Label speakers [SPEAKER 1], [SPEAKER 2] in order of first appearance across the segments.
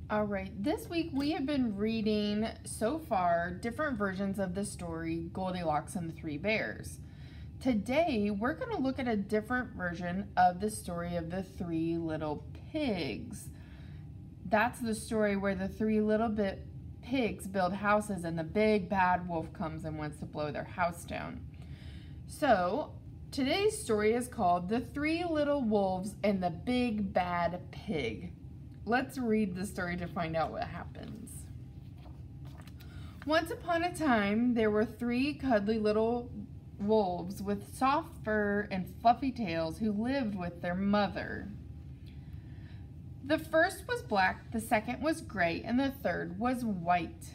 [SPEAKER 1] All right, this week we have been reading so far different versions of the story Goldilocks and the Three Bears. Today we're going to look at a different version of the story of the Three Little Pigs. That's the story where the three little pigs build houses and the big bad wolf comes and wants to blow their house down. So today's story is called The Three Little Wolves and the Big Bad Pig. Let's read the story to find out what happens. Once upon a time, there were three cuddly little wolves with soft fur and fluffy tails who lived with their mother. The first was black, the second was gray, and the third was white.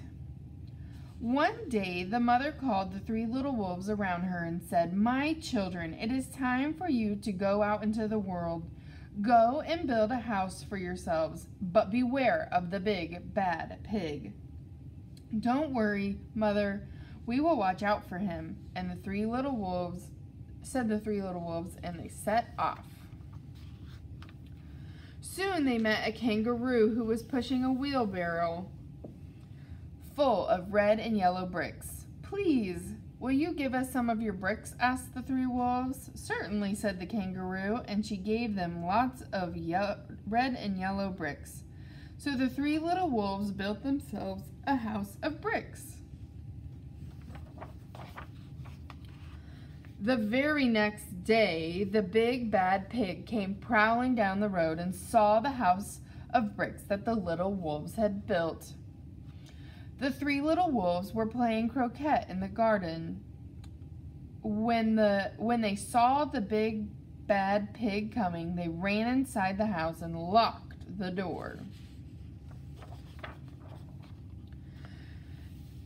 [SPEAKER 1] One day, the mother called the three little wolves around her and said, "My children, it is time for you to go out into the world. Go and build a house for yourselves, but beware of the big, bad pig." "Don't worry, Mother, we will watch out for him," and the three little wolves said, and they set off. Soon they met a kangaroo who was pushing a wheelbarrow full of red and yellow bricks. "Please, will you give us some of your bricks?" asked the three wolves. "Certainly," said the kangaroo, and she gave them lots of red and yellow bricks. So the three little wolves built themselves a house of bricks. The very next day, the big bad pig came prowling down the road and saw the house of bricks that the little wolves had built. The three little wolves were playing croquet in the garden. When they saw the big bad pig coming, they ran inside the house and locked the door.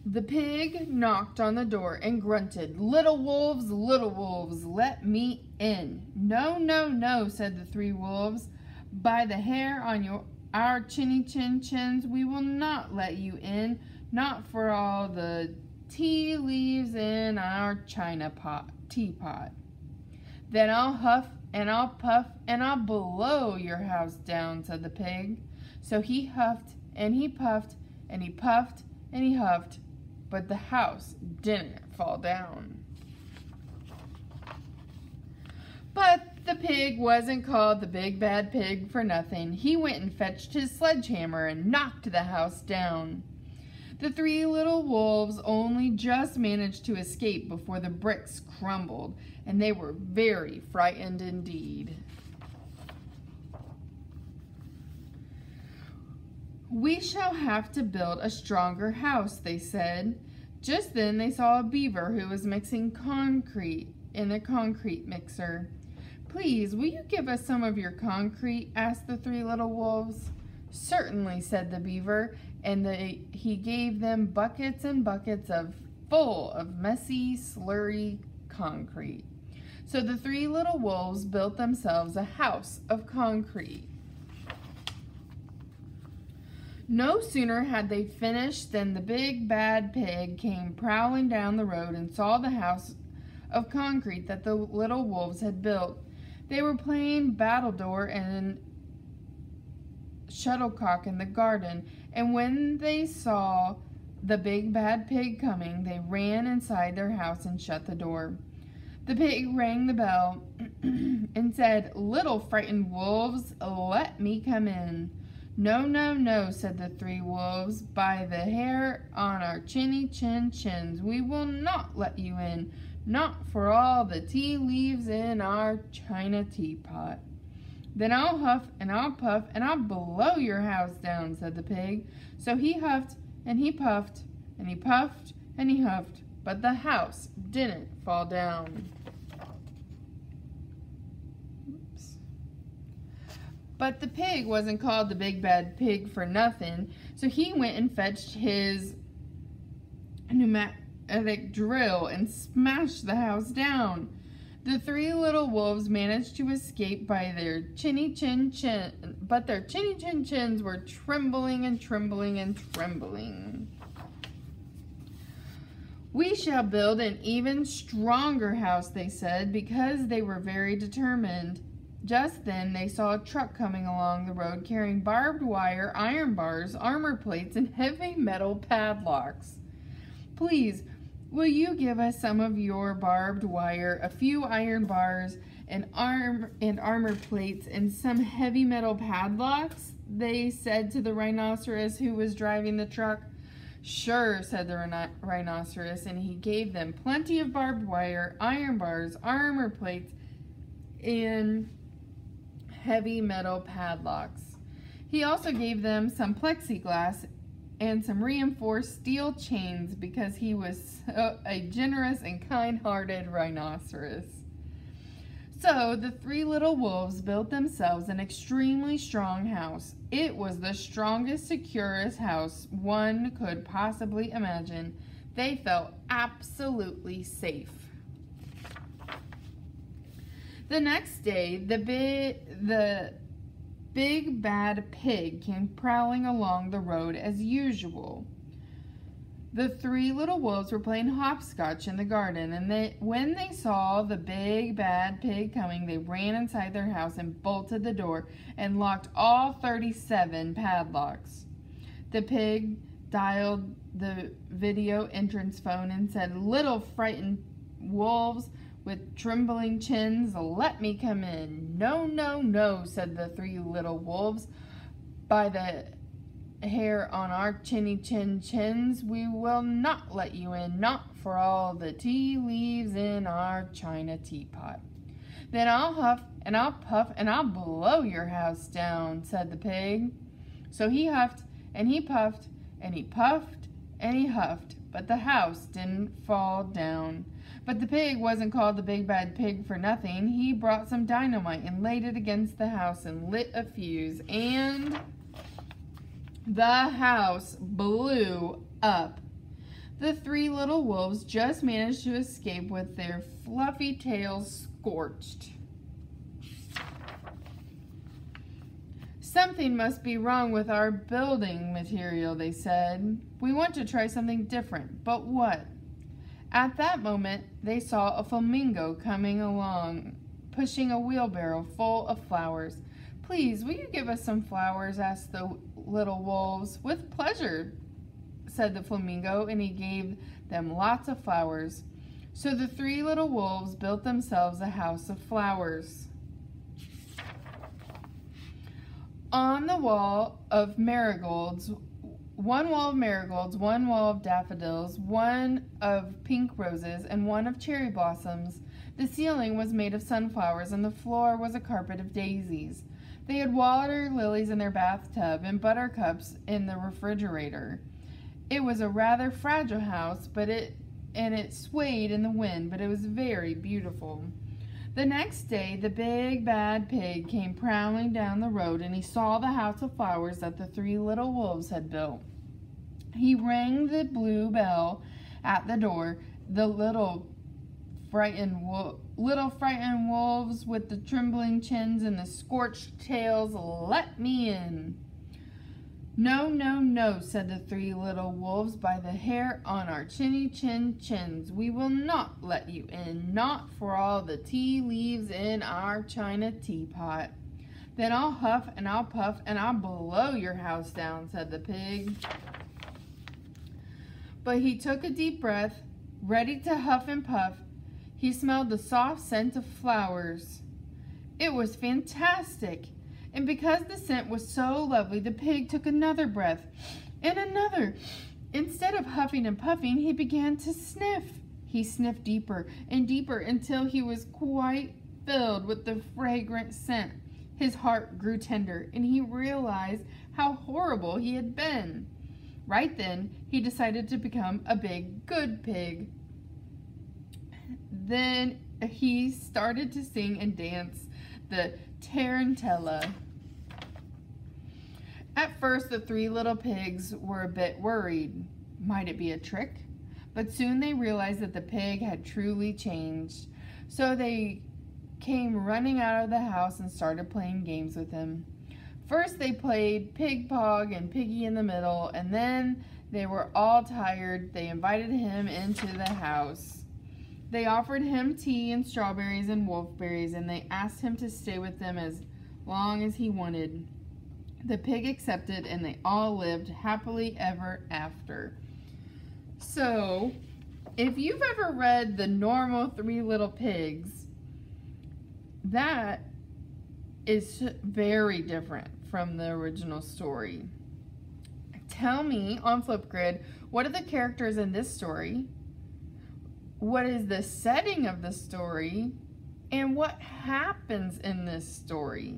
[SPEAKER 1] The pig knocked on the door and grunted, little wolves, let me in." "No, no, no," said the three wolves. "By the hair on our chinny chin chins, we will not let you in. Not for all the tea leaves in our teapot. Then I'll huff and I'll puff and I'll blow your house down," said the pig. So he huffed and he puffed and he puffed and he huffed, but the house didn't fall down. But the pig wasn't called the big bad pig for nothing. He went and fetched his sledgehammer and knocked the house down. The three little wolves only just managed to escape before the bricks crumbled, and they were very frightened indeed. "We shall have to build a stronger house," they said. Just then they saw a beaver who was mixing concrete in a concrete mixer. "Please, will you give us some of your concrete?" asked the three little wolves. "Certainly," said the beaver, and he gave them buckets and buckets full of messy, slurry concrete. So the three little wolves built themselves a house of concrete. No sooner had they finished than the big bad pig came prowling down the road and saw the house of concrete that the little wolves had built. They were playing battledore and shuttlecock in the garden, and when they saw the big bad pig coming, they ran inside their house and shut the door. The pig rang the bell and said, "Little frightened wolves, let me come in." "No, no, no," said the three wolves. "By the hair on our chinny chin chins, we will not let you in. Not for all the tea leaves in our china teapot." "Then I'll huff and I'll puff and I'll blow your house down," said the pig. So he huffed and he puffed and he puffed and he huffed, but the house didn't fall down. Oops. But the pig wasn't called the big bad pig for nothing, so he went and fetched his pneumatic drill and smashed the house down. The three little wolves managed to escape by their chinny chin chin, but their chinny chin chins were trembling and trembling and trembling. "We shall build an even stronger house," they said, because they were very determined. Just then they saw a truck coming along the road carrying barbed wire, iron bars, armor plates, and heavy metal padlocks. "Please, will you give us some of your barbed wire, a few iron bars, and armor plates, and some heavy metal padlocks?" they said to the rhinoceros who was driving the truck. "Sure," said the rhinoceros, and he gave them plenty of barbed wire, iron bars, armor plates, and heavy metal padlocks. He also gave them some plexiglass and some reinforced steel chains because he was a generous and kind-hearted rhinoceros. So the three little wolves built themselves an extremely strong house. It was the strongest, securest house one could possibly imagine. They felt absolutely safe. The next day, the big bad pig came prowling along the road as usual. The three little wolves were playing hopscotch in the garden, and when they saw the big bad pig coming, they ran inside their house and bolted the door and locked all 37 padlocks. The pig dialed the video entrance phone and said, "Little frightened wolves with trembling chins, let me come in." "No, no, no," said the three little wolves. "By the hair on our chins, we will not let you in, not for all the tea leaves in our china teapot." "Then I'll huff and I'll puff and I'll blow your house down," said the pig. So he huffed and he puffed and he puffed and he huffed, but the house didn't fall down. But the pig wasn't called the big bad pig for nothing. He brought some dynamite and laid it against the house and lit a fuse, and the house blew up. The three little wolves just managed to escape with their fluffy tails scorched. "Something must be wrong with our building material," they said. "We want to try something different, but what?" At that moment, they saw a flamingo coming along, pushing a wheelbarrow full of flowers. "Please, will you give us some flowers?" asked the little wolves. "With pleasure," said the flamingo, and he gave them lots of flowers. So the three little wolves built themselves a house of flowers. On the wall of marigolds, one wall of marigolds, one wall of daffodils, one of pink roses, and one of cherry blossoms. The ceiling was made of sunflowers, and the floor was a carpet of daisies. They had water lilies in their bathtub and buttercups in the refrigerator. It was a rather fragile house, it swayed in the wind, but it was very beautiful. The next day, the big bad pig came prowling down the road, and he saw the house of flowers that the three little wolves had built. He rang the blue bell at the door. The little frightened wolves with the trembling chins and the scorched tails, "Let me in." "No, no, no," said the three little wolves. "By the hair on our chins, we will not let you in, not for all the tea leaves in our china teapot." "Then I'll huff and I'll puff and I'll blow your house down," said the pig. But he took a deep breath, ready to huff and puff. He smelled the soft scent of flowers. It was fantastic. And because the scent was so lovely, the pig took another breath and another. Instead of huffing and puffing, he began to sniff. He sniffed deeper and deeper until he was quite filled with the fragrant scent. His heart grew tender, and he realized how horrible he had been. Right then, he decided to become a big, good pig. Then he started to sing and dance the tarantella. At first, the three little pigs were a bit worried. Might it be a trick? But soon they realized that the pig had truly changed. So they came running out of the house and started playing games with him. First they played Pig Pog and Piggy in the Middle, and then they were all tired. They invited him into the house. They offered him tea and strawberries and wolfberries, and they asked him to stay with them as long as he wanted. The pig accepted, and they all lived happily ever after. So, if you've ever read the normal Three Little Pigs, that is very different from the original story. Tell me on Flipgrid, what are the characters in this story? What is the setting of the story? And what happens in this story?